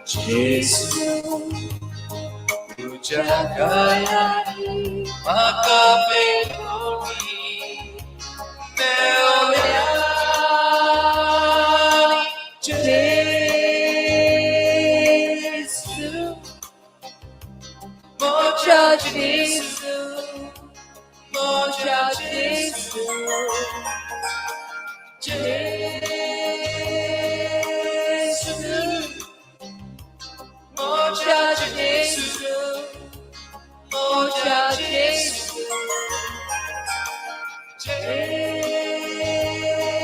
Jezu, Tujea Ghayanim, makapekoni, meoleani. Jezu, moja Jezu, moja Jezu, Jezu, moja Jezu, moja Jezu,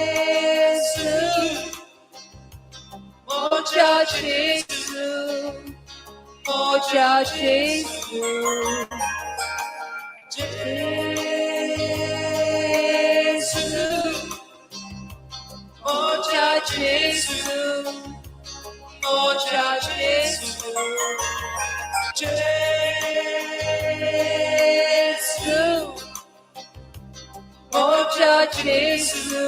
Jezu, moja Jezu, moja Jezu, Jezu, moja Jezu, moja Jezu, Jezu, moja Jezu,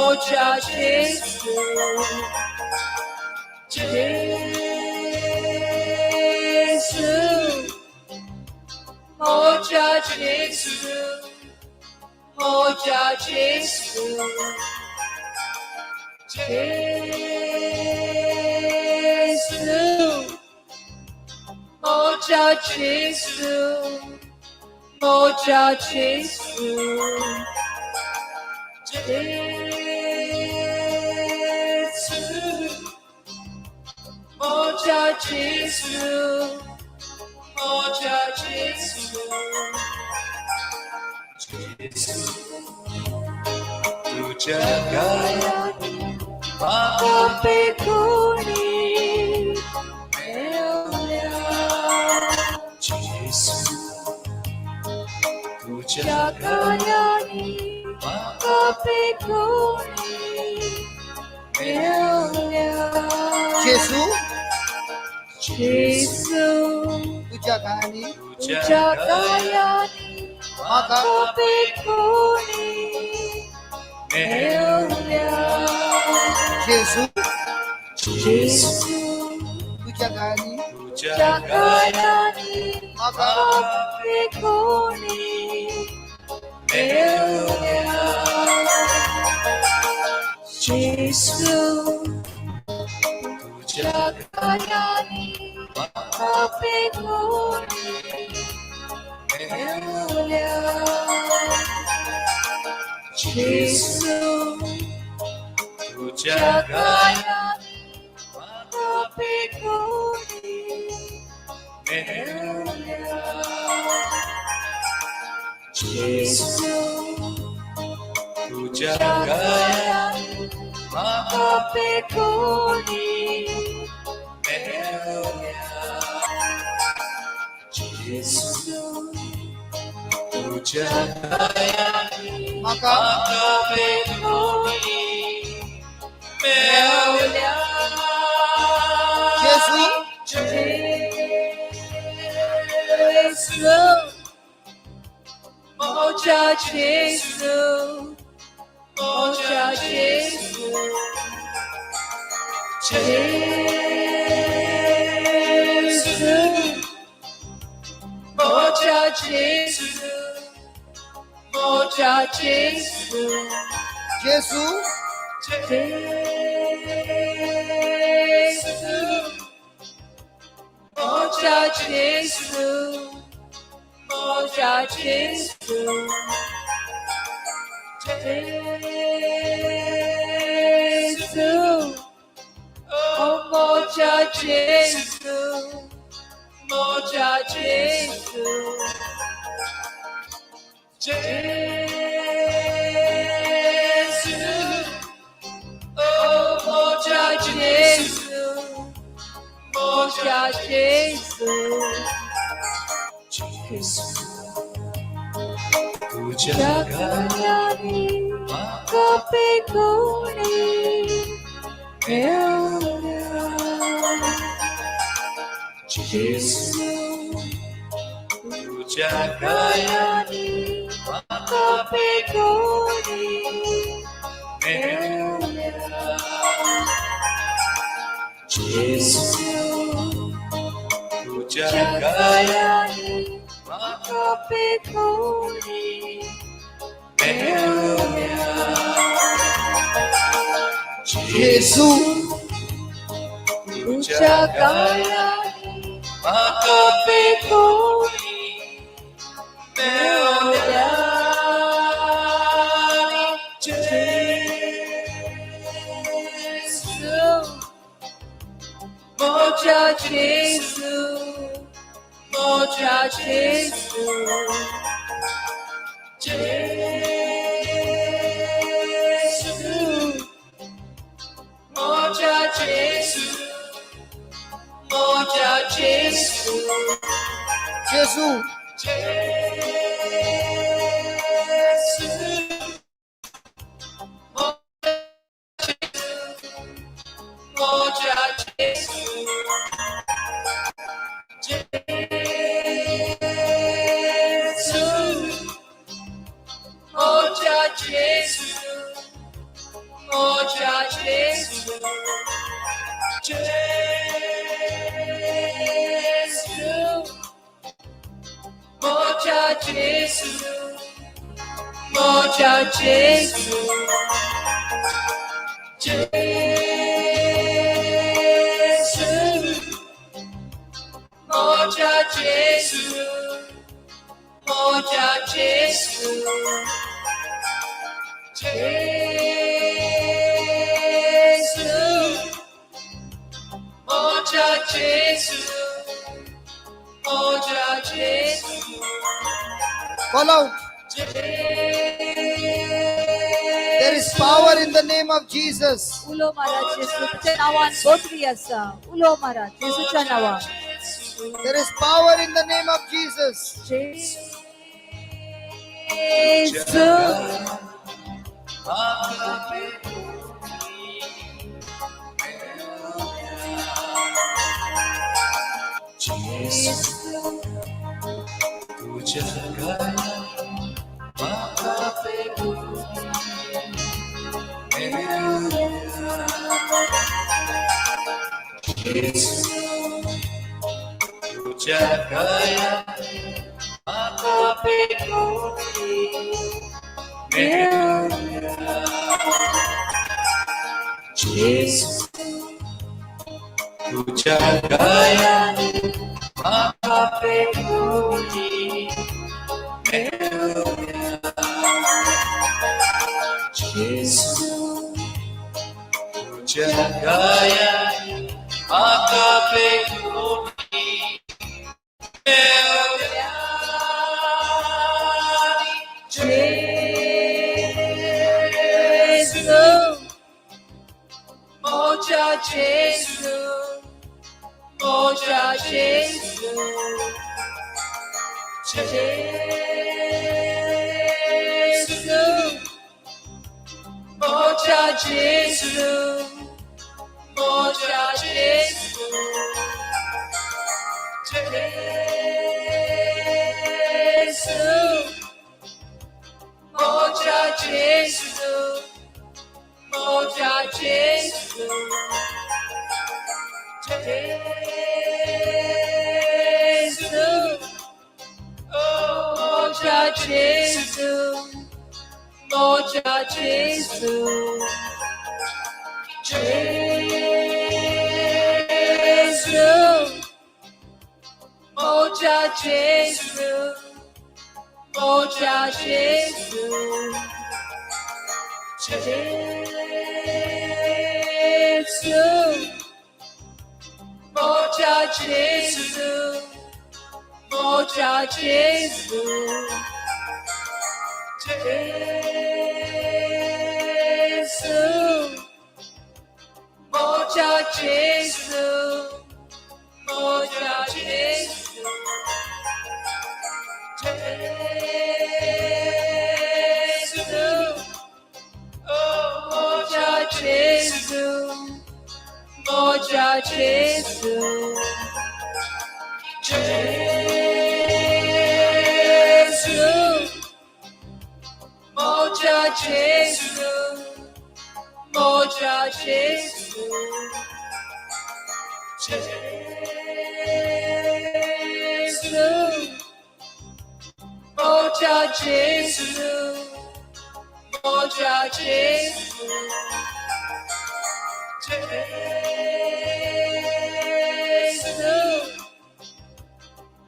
moja Jezu, Jezu, moja Jezu, moja Jezu, Jezu, moja Jesu, moja Jesu, Jesu, moja Jesu, moja Jesu, Jesu, Tujea Ghayanim, makapekoni, Jezu, Tujea Ghayanim, makapekoni, Jezu, Jezu, Tujea Ghayanim, Tujea Ghayanim, makapekoni, Jezu, Jezu, Tujea Ghayanim, Tujea Ghayanim, makapekoni, Jesu, Tujea Ghayanim, makapekoni, Jesu, Tujea Ghayanim, makapekoni, Jesu, Tujea Ghayanim, makapekoni, Jesu, Tujea Ghayanim, makapekoni, Jezu, Jesu, moja Jesu, moja Jesu, Jesu, moja Jesu, moja Jesu, Jezu, Jesu, moja Jesu, moja Jesu, Jesu, oh moja Jesu, moja Jesu, Jesu, oh moja Jesu, moja Jesu, Jesu, Tujea Ghayanim, makapekoni, Jesu, Tujea Ghayanim, makapiguni. Jezu, Tujea Ghayanim, makapiguni. Jezu, Tujea Ghayanim, makapiguni. Moja Jezu, Moja Jezu, Jezu, Moja Jezu, Moja Jezu, Jezu, Moja Jezu, Moja Jezu, Moja Jezu, Moja Jezu, Moja Jezu, Moja Jezu, Moja Jesu, Jesu, Moja Jesu, Moja Jesu. Call out. There is power in the name of Jesus. Ulo mara Jesu, तुझ्या नावान गोत्री असा. उलो मरा Jesuच्या नावान. There is power in the name of Jesus. Jesu. Jesus, Tujea Ghayanim, makapiguni. Jesus, Tujea Ghayanim, makapiguni. Jesus, Moja Jesu, Moja Jesu, Jesu, Moja Jesu, Moja Jesu, Jesu, Moja Jesu, Moja Jesu, Jesu, Moja Jesu, Moja Jesu, Jesu, Moja Jesu, Moja Jesu, Jesu, Moja Jesu, Moja Jesu, Jesu, Moja Jesu, Moja Jesu, Jesu, Moja Jesu, Moja Jesu, Jesu, Jezu, moja Jezu, Jezu, moja Jezu, moja Jezu, Jezu,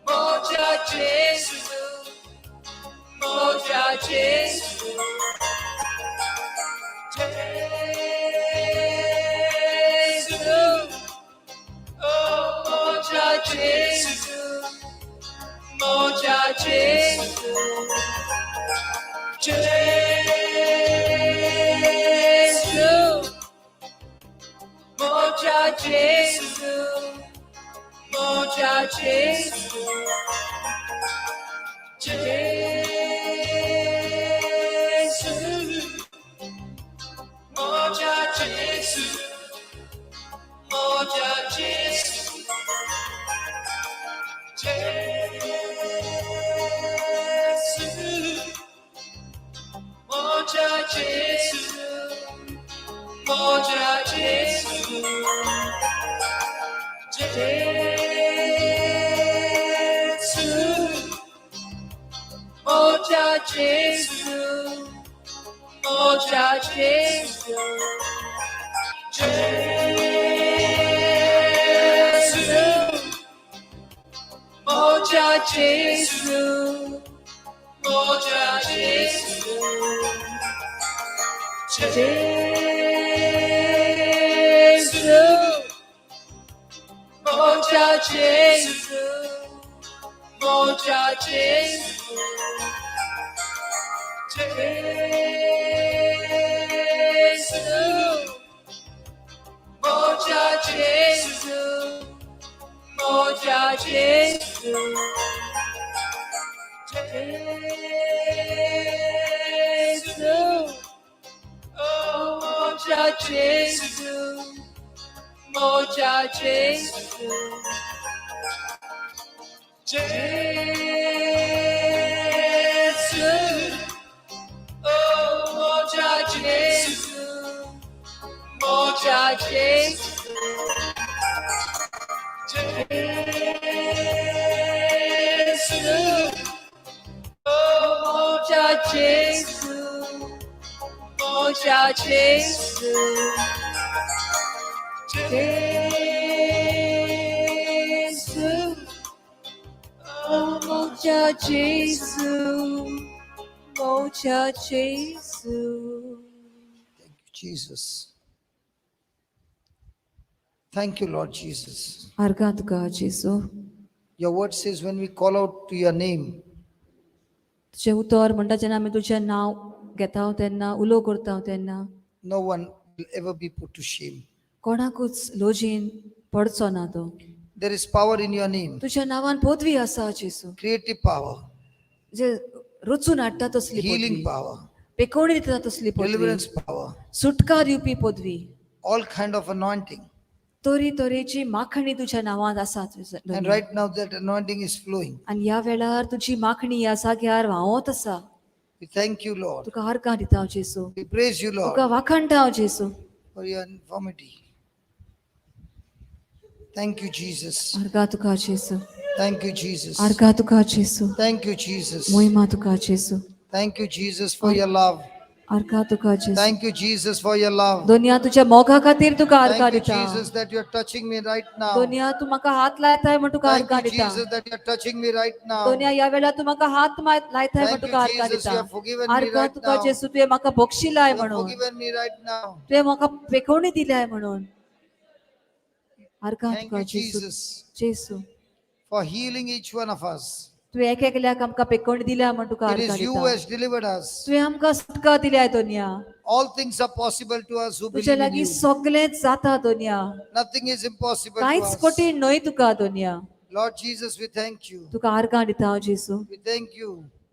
moja Jezu, moja Jezu, Jezu, oh moja Jezu, moja Jezu, Jezu, moja Jezu, moja Jezu, Jezu, moja Jezu, moja Jezu, Jezu, moja Jezu, moja Jesu, Jesu, moja Jesu, moja Jesu, Jesu, moja Jesu, moja Jesu, Jesu, moja Jesu, moja Jesu, Jesu, moja Jesu, moja Jesu, Jesu, oh moja Jesu, moja Jesu, Jesu, oh moja Jesu, moja Jesu, Jesu, oh moja Jesu, moja Jesu, Jesu, oh moja Jesu, moja Jesu. Thank you, Jesus. Thank you, Lord Jesus. Harga tuka Jesu. Your word says when we call out to your name, तुझे उतर म्हणटा जेन्ना आमी तुजें नांव घेता तेन्ना उलो करता तेन्ना no one will ever be put to shame. कोणाकूच लोजीन पडचो ना तो. There is power in your name, तुज्या नांवान पदवी आसा जेसू, creative power, जे रचून हाडटा तसली healing पदवी, power, पेकोवणी दिता तसली पदवी, deliverance power, सुटका दिवपी पदवी, all kind of anointing. तोरी तोरेची माखणी तुज्या नांवांत आसा. And right now that anointing is flowing. आनी ह्या वेळार तुजी माखणी ह्या जाग्यार व्हांवत आसा. We thank you, Lord. तुका हारका दिता हांव जेसू, We praise you, तुका Lord, वाखाणटा हांव जेसू. for your infirmity. Thank you, Jesus. हारका तुका जेसू, Thank you, Jesus. हारका तुका जेसू, Thank you, Jesus. मोहिमा तुका जेसू, Thank you, Jesus, for your love. हारका तुका जेसू. Thank you, Jesus, for your love. दुनिया तुझ्या मोगा खातीर तुका हारका Thank you, दिता. Jesus, that you're touching me right now. दुनिया तू म्हाका हात लायताय म्हण तुका Thank हारका you, दिता. Jesus, that you're touching me right now. दुनिया या वेळा तू म्हाका हात लायताय म्हण Thank you, तुका हारका Jesus, दिता. you have forgiven me हारका right तुका now. जेसू तुवें म्हाका बक्षिलाय You have म्हणून, forgiven me right now. तुवें म्हाका पेखवणी दिल्याय म्हणून. हारका Thank तुका you, जेसू, Jesus, जेसू for healing each one of us. तुवें एक एकल्याक आमकां पेखवणी दिल्या म्हण तुका It हारका is you दिता. who has delivered us. तुवें आमकां सुटका दिल्याय दुनिया. All things are possible to us who तुज्या believe in लागीं you. सगळेंच जाता दुनिया. Nothing is impossible to कांयच us. कठीण न्हय तुका दुनिया. Lord Jesus, we thank you. तुका हारका दिता हांव जेसू. We thank you.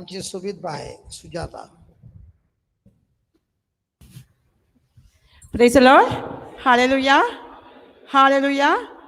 आमची सुविधबाई Sujata. Praise the Lord. Hallelujah. Hallelujah.